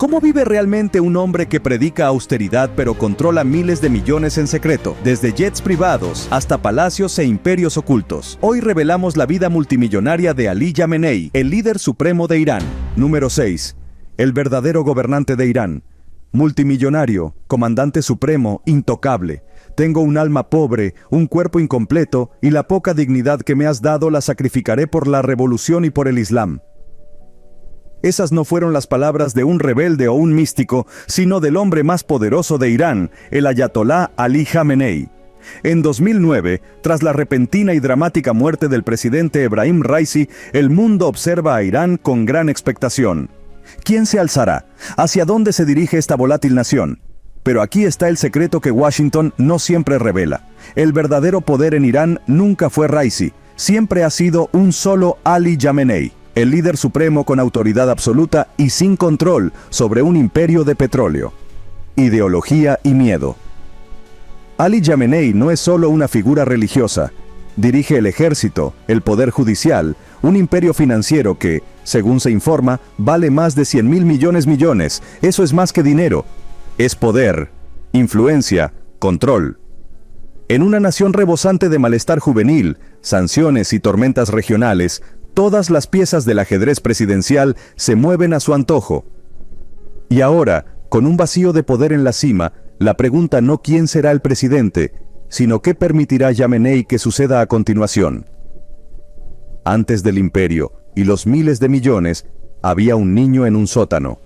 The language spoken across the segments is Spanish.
¿Cómo vive realmente un hombre que predica austeridad pero controla miles de millones en secreto, desde jets privados hasta palacios e imperios ocultos? Hoy revelamos la vida multimillonaria de Ali Jamenei, el líder supremo de Irán. Número 6. El verdadero gobernante de Irán. Multimillonario, comandante supremo, intocable. Tengo un alma pobre, un cuerpo incompleto, y la poca dignidad que me has dado la sacrificaré por la revolución y por el Islam. Esas no fueron las palabras de un rebelde o un místico, sino del hombre más poderoso de Irán, el ayatolá Ali Jamenei. En 2009, tras la repentina y dramática muerte del presidente Ebrahim Raisi, el mundo observa a Irán con gran expectación. ¿Quién se alzará? ¿Hacia dónde se dirige esta volátil nación? Pero aquí está el secreto que Washington no siempre revela. El verdadero poder en Irán nunca fue Raisi, siempre ha sido un solo Ali Jamenei, el líder supremo con autoridad absoluta y sin control sobre un imperio de petróleo, ideología y miedo. Ali Jamenei no es solo una figura religiosa, dirige el ejército, el poder judicial, un imperio financiero que, según se informa, vale más de 100.000 millones. Eso es más que dinero. Es poder, influencia, control. En una nación rebosante de malestar juvenil, sanciones y tormentas regionales, todas las piezas del ajedrez presidencial se mueven a su antojo. Y ahora, con un vacío de poder en la cima, la pregunta no quién será el presidente, sino qué permitirá Jamenei que suceda a continuación. Antes del imperio y los miles de millones, había un niño en un sótano.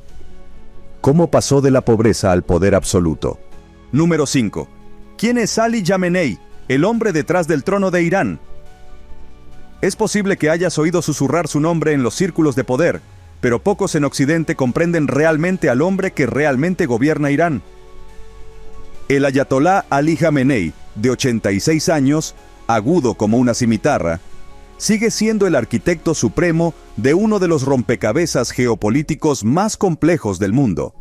¿Cómo pasó de la pobreza al poder absoluto? Número 5. ¿Quién es Ali Jamenei, el hombre detrás del trono de Irán? Es posible que hayas oído susurrar su nombre en los círculos de poder, pero pocos en Occidente comprenden realmente al hombre que realmente gobierna Irán. El ayatolá Ali Jamenei, de 86 años, agudo como una cimitarra, sigue siendo el arquitecto supremo de uno de los rompecabezas geopolíticos más complejos del mundo.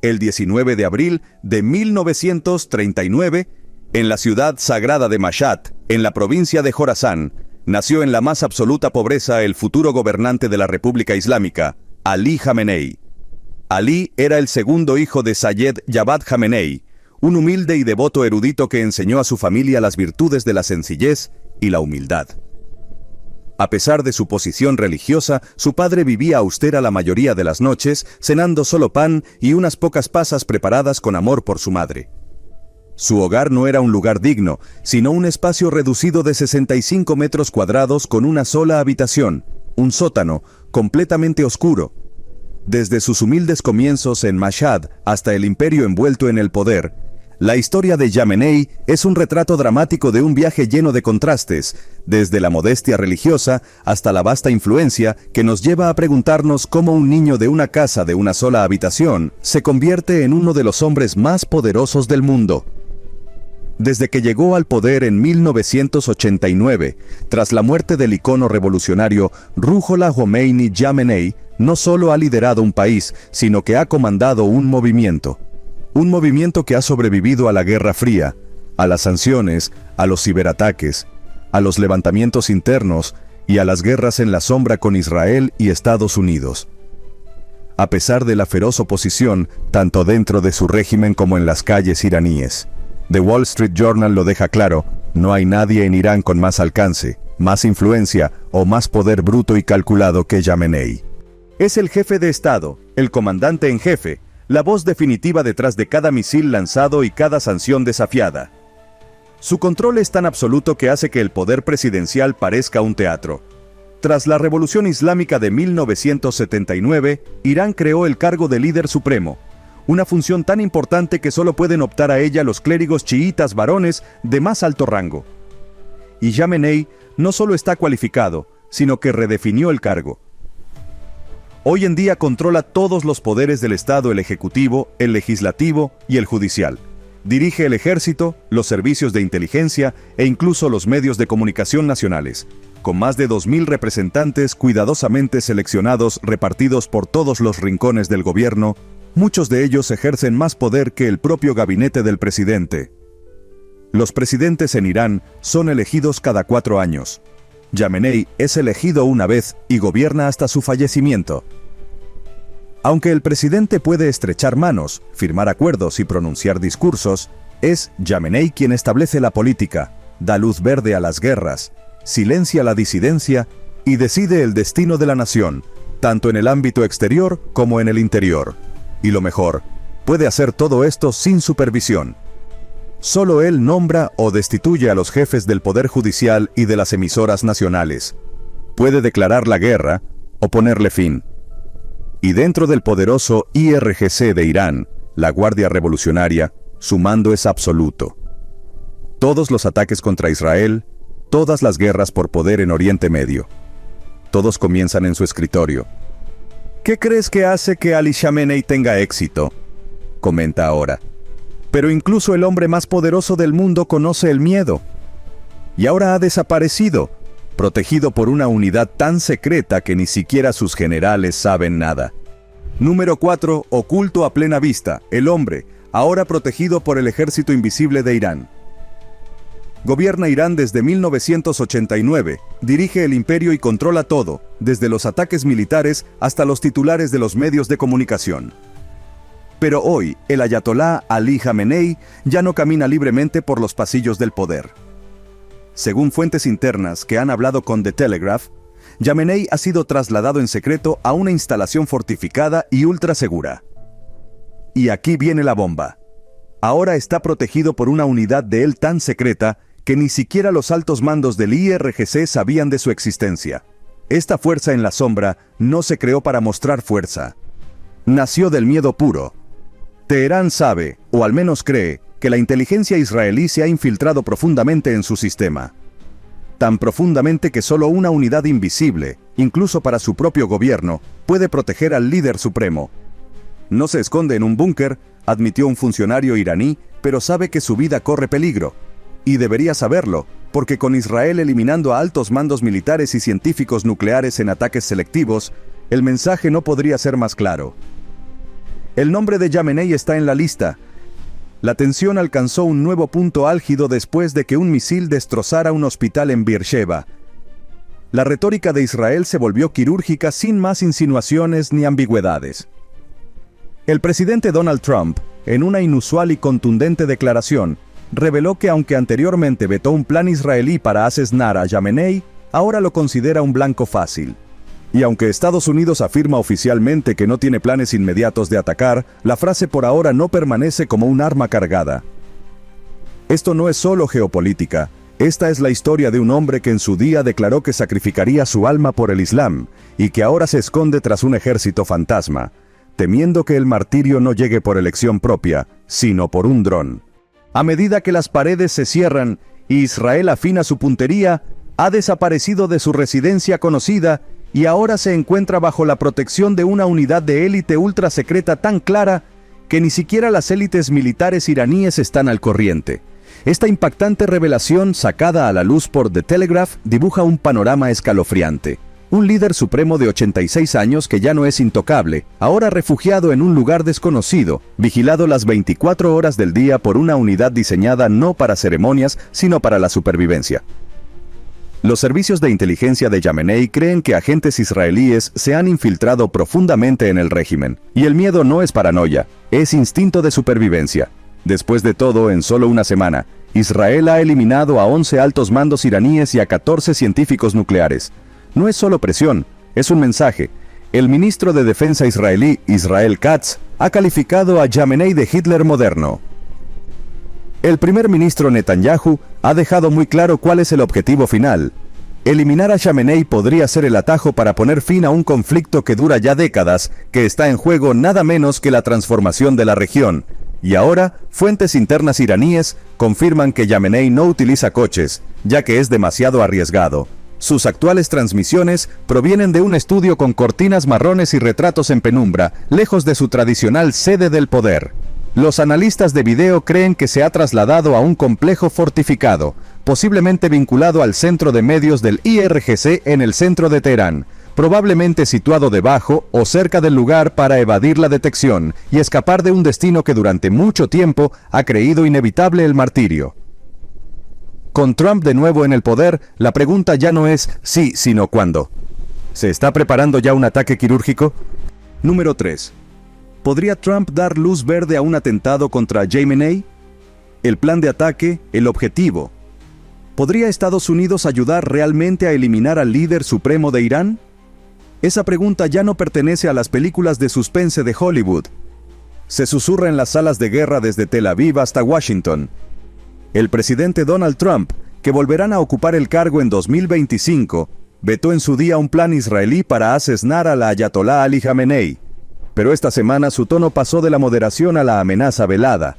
El 19 de abril de 1939, en la ciudad sagrada de Mashhad, en la provincia de Jorasán, nació en la más absoluta pobreza el futuro gobernante de la República Islámica, Ali Jamenei. Ali era el segundo hijo de Sayed Javad Jamenei, un humilde y devoto erudito que enseñó a su familia las virtudes de la sencillez y la humildad. A pesar de su posición religiosa, su padre vivía austera la mayoría de las noches, cenando solo pan y unas pocas pasas preparadas con amor por su madre. Su hogar no era un lugar digno, sino un espacio reducido de 65 metros cuadrados con una sola habitación, un sótano, completamente oscuro. Desde sus humildes comienzos en Mashhad hasta el imperio envuelto en el poder, la historia de Jamenei es un retrato dramático de un viaje lleno de contrastes, desde la modestia religiosa hasta la vasta influencia que nos lleva a preguntarnos cómo un niño de una casa de una sola habitación se convierte en uno de los hombres más poderosos del mundo. Desde que llegó al poder en 1989, tras la muerte del icono revolucionario Ruhollah Khomeini, Jamenei no solo ha liderado un país, sino que ha comandado un movimiento. Un movimiento que ha sobrevivido a la Guerra Fría, a las sanciones, a los ciberataques, a los levantamientos internos y a las guerras en la sombra con Israel y Estados Unidos. A pesar de la feroz oposición, tanto dentro de su régimen como en las calles iraníes. The Wall Street Journal lo deja claro, no hay nadie en Irán con más alcance, más influencia o más poder bruto y calculado que Jamenei. Es el jefe de Estado, el comandante en jefe, la voz definitiva detrás de cada misil lanzado y cada sanción desafiada. Su control es tan absoluto que hace que el poder presidencial parezca un teatro. Tras la Revolución Islámica de 1979, Irán creó el cargo de líder supremo, una función tan importante que solo pueden optar a ella los clérigos chiítas varones de más alto rango. Y Jamenei no solo está cualificado, sino que redefinió el cargo. Hoy en día controla todos los poderes del Estado, el ejecutivo, el legislativo y el judicial. Dirige el ejército, los servicios de inteligencia e incluso los medios de comunicación nacionales, con más de 2.000 representantes cuidadosamente seleccionados repartidos por todos los rincones del gobierno. Muchos de ellos ejercen más poder que el propio gabinete del presidente. Los presidentes en Irán son elegidos cada 4 años. Jamenei es elegido una vez y gobierna hasta su fallecimiento. Aunque el presidente puede estrechar manos, firmar acuerdos y pronunciar discursos, es Jamenei quien establece la política, da luz verde a las guerras, silencia la disidencia y decide el destino de la nación, tanto en el ámbito exterior como en el interior. Y lo mejor, puede hacer todo esto sin supervisión. Solo él nombra o destituye a los jefes del Poder Judicial y de las emisoras nacionales. Puede declarar la guerra o ponerle fin. Y dentro del poderoso IRGC de Irán, la Guardia Revolucionaria, su mando es absoluto. Todos los ataques contra Israel, todas las guerras por poder en Oriente Medio, todos comienzan en su escritorio. ¿Qué crees que hace que Ali Khamenei tenga éxito?, comenta ahora. Pero incluso el hombre más poderoso del mundo conoce el miedo. Y ahora ha desaparecido, protegido por una unidad tan secreta que ni siquiera sus generales saben nada. Número 4. Oculto a plena vista, el hombre, ahora protegido por el ejército invisible de Irán. Gobierna Irán desde 1989, dirige el imperio y controla todo, desde los ataques militares hasta los titulares de los medios de comunicación. Pero hoy, el ayatolá Ali Khamenei ya no camina libremente por los pasillos del poder. Según fuentes internas que han hablado con The Telegraph, Khamenei ha sido trasladado en secreto a una instalación fortificada y ultra segura. Y aquí viene la bomba. Ahora está protegido por una unidad de él tan secreta que ni siquiera los altos mandos del IRGC sabían de su existencia. Esta fuerza en la sombra no se creó para mostrar fuerza. Nació del miedo puro. Teherán sabe, o al menos cree, que la inteligencia israelí se ha infiltrado profundamente en su sistema. Tan profundamente que solo una unidad invisible, incluso para su propio gobierno, puede proteger al líder supremo. No se esconde en un búnker, admitió un funcionario iraní, pero sabe que su vida corre peligro. Y debería saberlo, porque con Israel eliminando a altos mandos militares y científicos nucleares en ataques selectivos, el mensaje no podría ser más claro. El nombre de Khamenei está en la lista. La tensión alcanzó un nuevo punto álgido después de que un misil destrozara un hospital en Beersheba. La retórica de Israel se volvió quirúrgica sin más insinuaciones ni ambigüedades. El presidente Donald Trump, en una inusual y contundente declaración, reveló que aunque anteriormente vetó un plan israelí para asesinar a Khamenei, ahora lo considera un blanco fácil. Y aunque Estados Unidos afirma oficialmente que no tiene planes inmediatos de atacar, la frase por ahora no permanece como un arma cargada. Esto no es solo geopolítica, esta es la historia de un hombre que en su día declaró que sacrificaría su alma por el Islam, y que ahora se esconde tras un ejército fantasma, temiendo que el martirio no llegue por elección propia, sino por un dron. A medida que las paredes se cierran y Israel afina su puntería, ha desaparecido de su residencia conocida y ahora se encuentra bajo la protección de una unidad de élite ultra secreta tan clara que ni siquiera las élites militares iraníes están al corriente. Esta impactante revelación, sacada a la luz por The Telegraph, dibuja un panorama escalofriante. Un líder supremo de 86 años que ya no es intocable, ahora refugiado en un lugar desconocido, vigilado las 24 horas del día por una unidad diseñada no para ceremonias, sino para la supervivencia. Los servicios de inteligencia de Khamenei creen que agentes israelíes se han infiltrado profundamente en el régimen, y el miedo no es paranoia, es instinto de supervivencia. Después de todo, en solo una semana, Israel ha eliminado a 11 altos mandos iraníes y a 14 científicos nucleares. No es solo presión, es un mensaje. El ministro de Defensa israelí, Israel Katz, ha calificado a Khamenei de Hitler moderno. El primer ministro Netanyahu ha dejado muy claro cuál es el objetivo final. Eliminar a Khamenei podría ser el atajo para poner fin a un conflicto que dura ya décadas, que está en juego nada menos que la transformación de la región. Y ahora, fuentes internas iraníes confirman que Khamenei no utiliza coches, ya que es demasiado arriesgado. Sus actuales transmisiones provienen de un estudio con cortinas marrones y retratos en penumbra, lejos de su tradicional sede del poder. Los analistas de video creen que se ha trasladado a un complejo fortificado, posiblemente vinculado al centro de medios del IRGC en el centro de Teherán, probablemente situado debajo o cerca del lugar para evadir la detección y escapar de un destino que durante mucho tiempo ha creído inevitable el martirio. Con Trump de nuevo en el poder, la pregunta ya no es sí, sino cuándo. ¿Se está preparando ya un ataque quirúrgico? Número 3. ¿Podría Trump dar luz verde a un atentado contra Jamenei? El plan de ataque, el objetivo. ¿Podría Estados Unidos ayudar realmente a eliminar al líder supremo de Irán? Esa pregunta ya no pertenece a las películas de suspense de Hollywood. Se susurra en las salas de guerra desde Tel Aviv hasta Washington. El presidente Donald Trump, que volverán a ocupar el cargo en 2025, vetó en su día un plan israelí para asesinar a la Ayatolá Ali Jamenei. Pero esta semana su tono pasó de la moderación a la amenaza velada.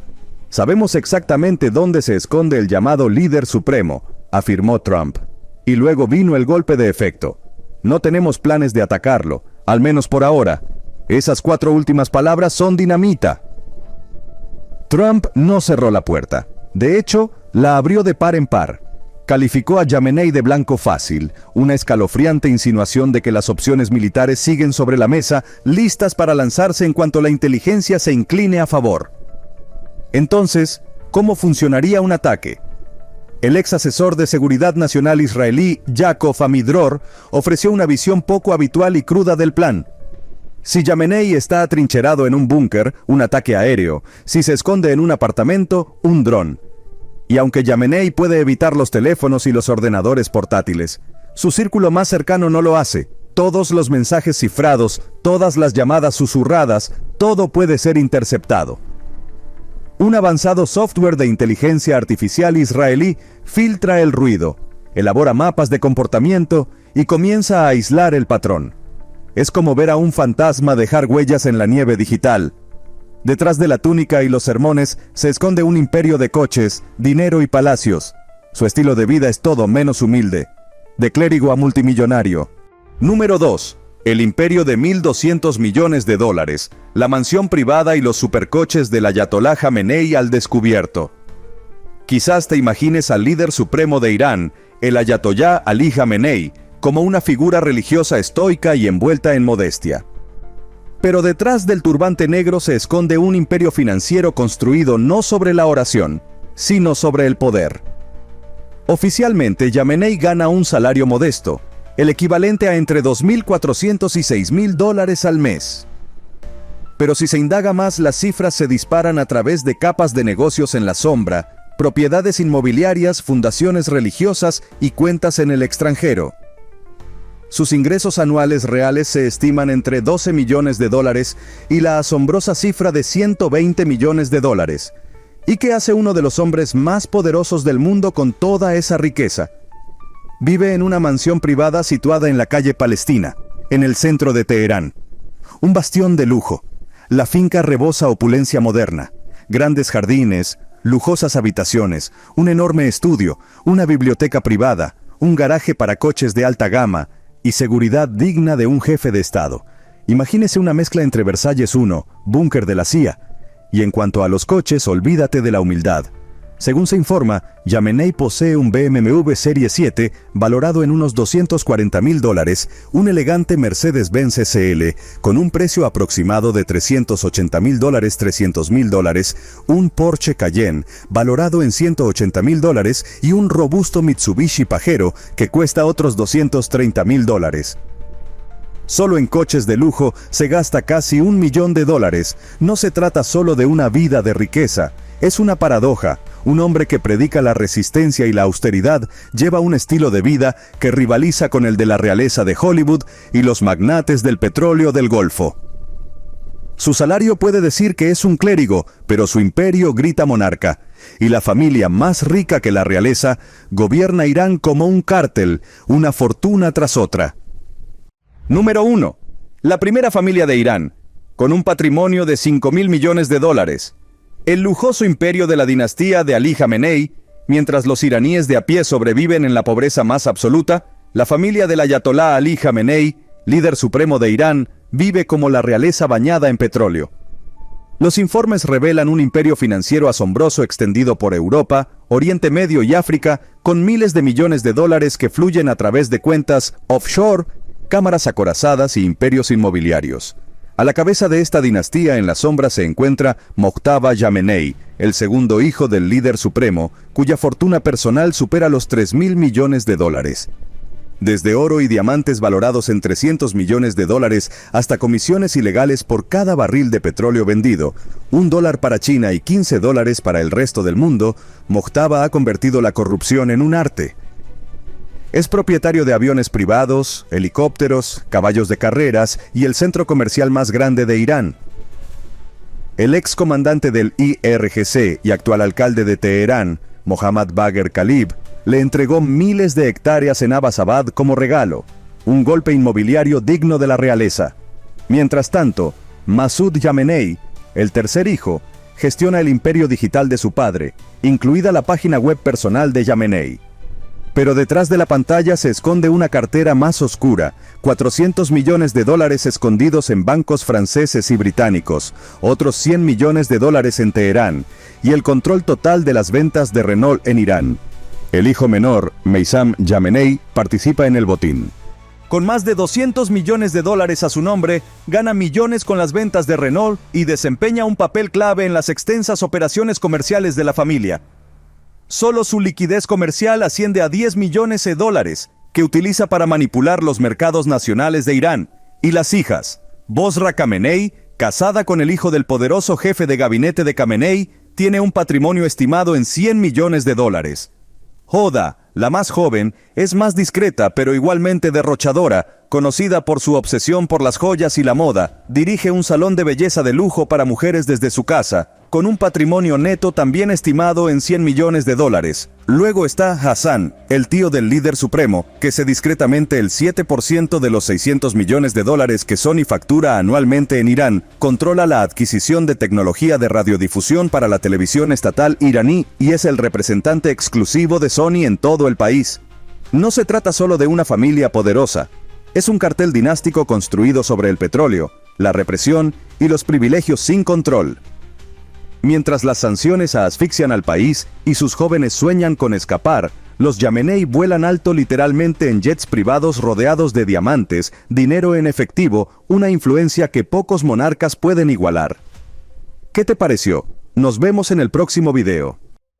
Sabemos exactamente dónde se esconde el llamado líder supremo, afirmó Trump. Y luego vino el golpe de efecto. No tenemos planes de atacarlo, al menos por ahora. Esas 4 últimas palabras son dinamita. Trump no cerró la puerta. De hecho, la abrió de par en par. Calificó a Jamenei de blanco fácil, una escalofriante insinuación de que las opciones militares siguen sobre la mesa, listas para lanzarse en cuanto la inteligencia se incline a favor. Entonces, ¿cómo funcionaría un ataque? El ex asesor de seguridad nacional israelí, Yaakov Amidror, ofreció una visión poco habitual y cruda del plan. Si Jamenei está atrincherado en un búnker, un ataque aéreo. Si se esconde en un apartamento, un dron. Y aunque Jamenei puede evitar los teléfonos y los ordenadores portátiles, su círculo más cercano no lo hace. Todos los mensajes cifrados, todas las llamadas susurradas, todo puede ser interceptado. Un avanzado software de inteligencia artificial israelí filtra el ruido, elabora mapas de comportamiento y comienza a aislar el patrón. Es como ver a un fantasma dejar huellas en la nieve digital. Detrás de la túnica y los sermones se esconde un imperio de coches, dinero y palacios. Su estilo de vida es todo menos humilde. De clérigo a multimillonario. Número 2. El imperio de $1.200 millones, la mansión privada y los supercoches del Ayatolá Jamenei al descubierto. Quizás te imagines al líder supremo de Irán, el Ayatolá Ali Jamenei, como una figura religiosa estoica y envuelta en modestia. Pero detrás del turbante negro se esconde un imperio financiero construido no sobre la oración, sino sobre el poder. Oficialmente, Jamenei gana un salario modesto, el equivalente a entre $2.400 y $6.000 al mes. Pero si se indaga más, las cifras se disparan a través de capas de negocios en la sombra, propiedades inmobiliarias, fundaciones religiosas y cuentas en el extranjero. Sus ingresos anuales reales se estiman entre $12 millones y la asombrosa cifra de $120 millones. ¿Y qué hace uno de los hombres más poderosos del mundo con toda esa riqueza? Vive en una mansión privada situada en la calle Palestina, en el centro de Teherán. Un bastión de lujo. La finca rebosa opulencia moderna. Grandes jardines, lujosas habitaciones, un enorme estudio, una biblioteca privada, un garaje para coches de alta gama y seguridad digna de un jefe de Estado. Imagínese una mezcla entre Versalles 1, búnker de la CIA. Y en cuanto a los coches, olvídate de la humildad. Según se informa, Jamenei posee un BMW Serie 7 valorado en unos $240.000, un elegante Mercedes-Benz SL con un precio aproximado de $380.000, un Porsche Cayenne valorado en $180.000 y un robusto Mitsubishi Pajero que cuesta otros $230.000. Solo en coches de lujo se gasta casi $1 millón. No se trata solo de una vida de riqueza, es una paradoja. Un hombre que predica la resistencia y la austeridad lleva un estilo de vida que rivaliza con el de la realeza de Hollywood y los magnates del petróleo del Golfo. Su salario puede decir que es un clérigo, pero su imperio grita monarca. Y la familia más rica que la realeza gobierna Irán como un cártel, una fortuna tras otra. Número 1. La primera familia de Irán, con un patrimonio de $5.000 millones. El lujoso imperio de la dinastía de Ali Jamenei, mientras los iraníes de a pie sobreviven en la pobreza más absoluta, la familia del Ayatolá Ali Jamenei, líder supremo de Irán, vive como la realeza bañada en petróleo. Los informes revelan un imperio financiero asombroso extendido por Europa, Oriente Medio y África, con miles de millones de dólares que fluyen a través de cuentas offshore, cámaras acorazadas y imperios inmobiliarios. A la cabeza de esta dinastía en la sombra se encuentra Mojtaba Jamenei, el segundo hijo del líder supremo, cuya fortuna personal supera los $3.000 millones. Desde oro y diamantes valorados en $300 millones hasta comisiones ilegales por cada barril de petróleo vendido, $1 para China y $15 para el resto del mundo, Mojtaba ha convertido la corrupción en un arte. Es propietario de aviones privados, helicópteros, caballos de carreras y el centro comercial más grande de Irán. El ex comandante del IRGC y actual alcalde de Teherán, Mohammad Bagher Khalib, le entregó miles de hectáreas en Abbasabad como regalo, un golpe inmobiliario digno de la realeza. Mientras tanto, Masoud Yamenei, el tercer hijo, gestiona el imperio digital de su padre, incluida la página web personal de Yamenei. Pero detrás de la pantalla se esconde una cartera más oscura, $400 millones escondidos en bancos franceses y británicos, otros $100 millones en Teherán, y el control total de las ventas de Renault en Irán. El hijo menor, Meissam Yamenei, participa en el botín. Con más de $200 millones a su nombre, gana millones con las ventas de Renault y desempeña un papel clave en las extensas operaciones comerciales de la familia. Solo su liquidez comercial asciende a $10 millones, que utiliza para manipular los mercados nacionales de Irán. Y las hijas, Bosra Khamenei, casada con el hijo del poderoso jefe de gabinete de Khamenei, tiene un patrimonio estimado en $100 millones. Hoda, la más joven, es más discreta pero igualmente derrochadora, conocida por su obsesión por las joyas y la moda, dirige un salón de belleza de lujo para mujeres desde su casa, con un patrimonio neto también estimado en $100 millones. Luego está Hassan, el tío del líder supremo, que cede discretamente el 7% de los $600 millones que Sony factura anualmente en Irán, controla la adquisición de tecnología de radiodifusión para la televisión estatal iraní y es el representante exclusivo de Sony en todo el país. No se trata solo de una familia poderosa, es un cartel dinástico construido sobre el petróleo, la represión y los privilegios sin control. Mientras las sanciones asfixian al país y sus jóvenes sueñan con escapar, los Yamenei vuelan alto literalmente en jets privados rodeados de diamantes, dinero en efectivo, una influencia que pocos monarcas pueden igualar. ¿Qué te pareció? Nos vemos en el próximo video.